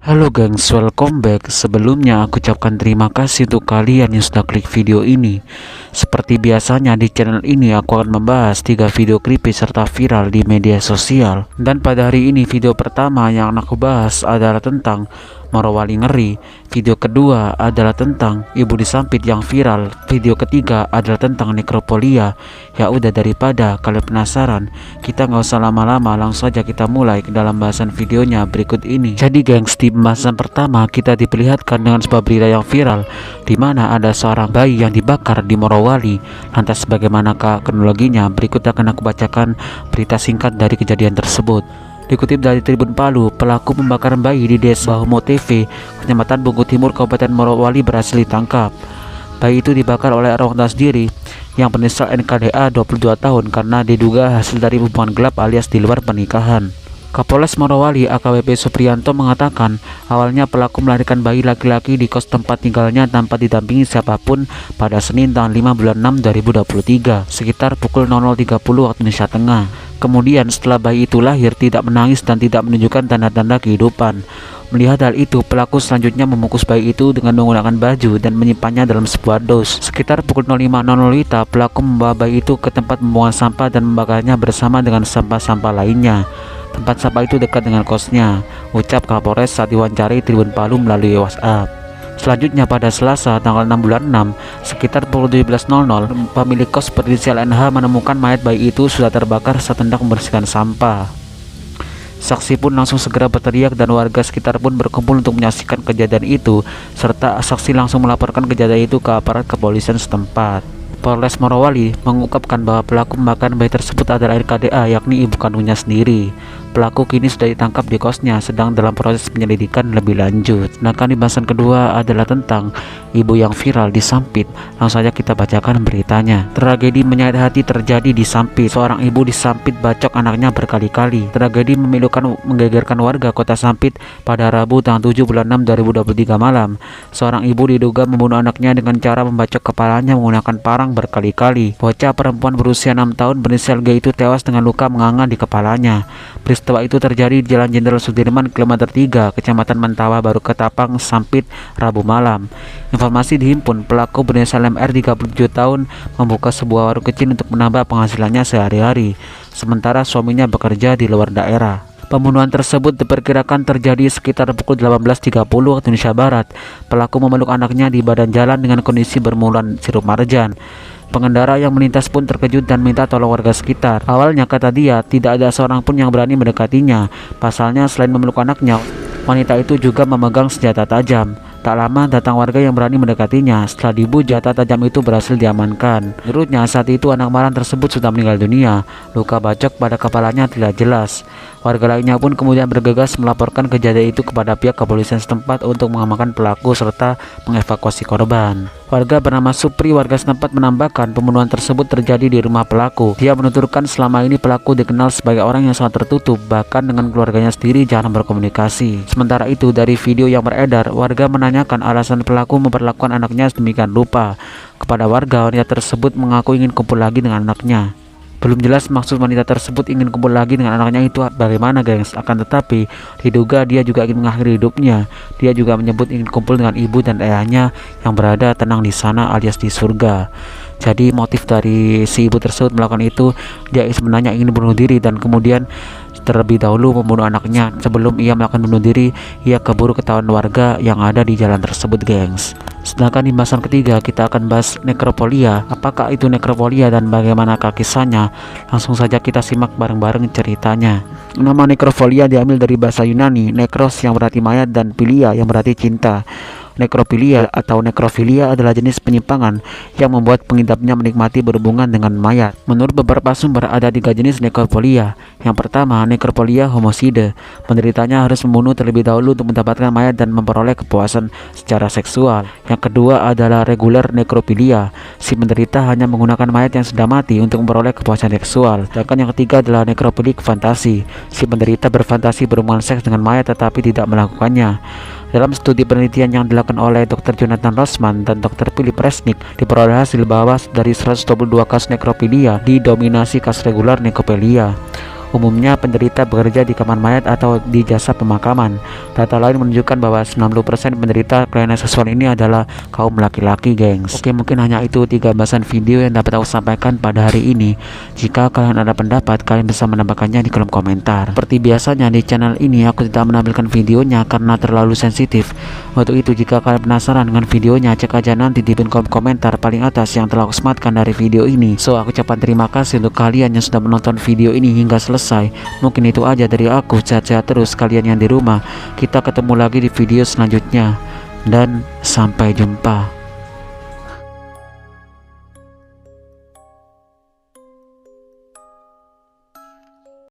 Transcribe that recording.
Halo gengs, welcome back. Sebelumnya aku ucapkan terima kasih untuk kalian yang sudah klik video ini. Seperti biasanya di channel ini aku akan membahas 3 video creepy serta viral di media sosial. Dan pada hari ini video pertama yang aku bahas adalah tentang Morowali ngeri. Video kedua adalah tentang ibu disampit yang viral. Video ketiga adalah tentang nekropolia. Ya udah, daripada kalian penasaran, kita nggak usah lama-lama, langsung saja kita mulai ke dalam bahasan videonya berikut ini. Jadi gengs, di pembahasan pertama kita diperlihatkan dengan sebuah berita yang viral, di mana ada seorang bayi yang dibakar di Morowali. Lantas bagaimanakah kronologinya? Berikut akan aku bacakan berita singkat dari kejadian tersebut. Dikutip dari Tribun Palu, pelaku pembakaran bayi di Desa Bahumo TV, Kecamatan Bungku Timur, Kabupaten Morowali berhasil ditangkap. Bayi itu dibakar oleh orang tua sendiri yang berinisial NKDA 22 tahun karena diduga hasil dari hubungan gelap alias di luar pernikahan. Kapolres Morowali AKBP Supriyanto mengatakan awalnya pelaku melarikan bayi laki-laki di kos tempat tinggalnya tanpa didampingi siapapun pada Senin tanggal 5 bulan 6 2023 sekitar pukul 00.30 waktu Indonesia Tengah. Kemudian setelah bayi itu lahir tidak menangis dan tidak menunjukkan tanda-tanda kehidupan. Melihat hal itu, pelaku selanjutnya membungkus bayi itu dengan menggunakan baju dan menyimpannya dalam sebuah dos. Sekitar pukul 05.00 WITA, pelaku membawa bayi itu ke tempat pembuangan sampah dan membakarnya bersama dengan sampah-sampah lainnya. Tempat sampah itu dekat dengan kosnya, ucap Kapolres saat diwawancari Tribun Palu melalui WhatsApp. Selanjutnya pada Selasa tanggal 6 bulan 6 sekitar pukul 17.00, pemilik kos berinisial NH menemukan mayat bayi itu sudah terbakar saat hendak membersihkan sampah. Saksi pun langsung segera berteriak dan warga sekitar pun berkumpul untuk menyaksikan kejadian itu, serta saksi langsung melaporkan kejadian itu ke aparat kepolisian setempat. Polres Morowali mengungkapkan bahwa pelaku pembakaran bayi tersebut adalah NKDA, yakni ibu kandungnya sendiri. Pelaku kini sudah ditangkap di kosnya, sedang dalam proses penyelidikan lebih lanjut. Sedangkan di bahasan kedua adalah tentang ibu yang viral disampit. Langsung saja kita bacakan beritanya. Tragedi menyayat hati terjadi di Sampit. Seorang ibu disampit bacok anaknya berkali-kali. Tragedi memilukan menggegerkan warga kota Sampit pada Rabu tanggal 7 bulan 6 2023 malam. Seorang ibu diduga membunuh anaknya dengan cara membacok kepalanya menggunakan parang berkali-kali. Bocah perempuan berusia 6 tahun berinisial G itu tewas dengan luka menganga di kepalanya. Peristiwa itu terjadi di Jalan Jenderal Sudirman, kilometer 3, Kecamatan Mentawa, Baru Ketapang, Sampit, Rabu malam. Informasi dihimpun, pelaku berinisial MR 37 tahun membuka sebuah warung kecil untuk menambah penghasilannya sehari-hari, sementara suaminya bekerja di luar daerah. Pembunuhan tersebut diperkirakan terjadi sekitar pukul 18.30 waktu Indonesia Barat. Pelaku memeluk anaknya di badan jalan dengan kondisi bermulan sirup marjan. Pengendara yang melintas pun terkejut dan minta tolong warga sekitar. Awalnya, kata dia, tidak ada seorang pun yang berani mendekatinya. Pasalnya, selain memeluk anaknya, wanita itu juga memegang senjata tajam. Tak lama datang warga yang berani mendekatinya. Setelah dibujuk, senjata tajam itu berhasil diamankan. Menurutnya saat itu anak malang tersebut sudah meninggal dunia. Luka bacok pada kepalanya tidak jelas. Warga lainnya pun kemudian bergegas melaporkan kejadian itu kepada pihak kepolisian setempat untuk mengamankan pelaku serta mengevakuasi korban. Warga bernama Supri warga setempat menambahkan pembunuhan tersebut terjadi di rumah pelaku. Dia menuturkan selama ini pelaku dikenal sebagai orang yang sangat tertutup, bahkan dengan keluarganya sendiri jarang berkomunikasi. Sementara itu, dari video yang beredar, warga menanyakan alasan pelaku memperlakukan anaknya sedemikian rupa. Kepada warga, wanita tersebut mengaku ingin kumpul lagi dengan anaknya. Belum jelas maksud wanita tersebut ingin kumpul lagi dengan anaknya itu bagaimana gengs. Akan tetapi diduga dia juga ingin mengakhiri hidupnya. Dia juga menyebut ingin kumpul dengan ibu dan ayahnya yang berada tenang di sana alias di surga. Jadi motif dari si ibu tersebut melakukan itu, dia sebenarnya ingin bunuh diri dan kemudian terlebih dahulu membunuh anaknya. Sebelum ia melakukan bunuh diri, ia keburu ketahuan warga yang ada di jalan tersebut gengs. Sedangkan di bahasan ketiga kita akan bahas nekropolia. Apakah itu nekropolia dan bagaimana kisahnya? Langsung saja kita simak bareng-bareng ceritanya. Nama nekropolia diambil dari bahasa Yunani, nekros yang berarti mayat dan philia yang berarti cinta. Nekrofilia atau nekrofilia adalah jenis penyimpangan yang membuat pengidapnya menikmati berhubungan dengan mayat. Menurut beberapa sumber ada 3 jenis nekrofilia. Yang pertama, nekrofilia homoside. Penderitanya harus membunuh terlebih dahulu untuk mendapatkan mayat dan memperoleh kepuasan secara seksual. Yang kedua adalah reguler nekrofilia. Si penderita hanya menggunakan mayat yang sudah mati untuk memperoleh kepuasan seksual. Sedangkan yang ketiga adalah nekrofilik fantasi. Si penderita berfantasi berhubungan seks dengan mayat tetapi tidak melakukannya. Dalam studi penelitian yang dilakukan oleh Dr. Jonathan Rosman dan Dr. Philip Resnick, diperoleh hasil bahwa dari 122 kasus nekrofilia didominasi kasus regular nekrofilia. Umumnya penderita bekerja di kamar mayat atau di jasa pemakaman. Data lain menunjukkan bahwa 90% penderita kelainan seksual ini adalah kaum laki-laki, gengs. Oke, mungkin hanya itu 3 bahasan video yang dapat aku sampaikan pada hari ini. Jika kalian ada pendapat, kalian bisa menambahkannya di kolom komentar. Seperti biasanya di channel ini aku tidak menampilkan videonya karena terlalu sensitif. Untuk itu, jika kalian penasaran dengan videonya, cek aja nanti di pin kolom komentar paling atas yang telah aku sematkan dari video ini. So, aku ucapkan terima kasih untuk kalian yang sudah menonton video ini hingga selesai. Mungkin itu aja dari aku. Sehat-sehat terus kalian yang di rumah. Kita ketemu lagi di video selanjutnya dan sampai jumpa.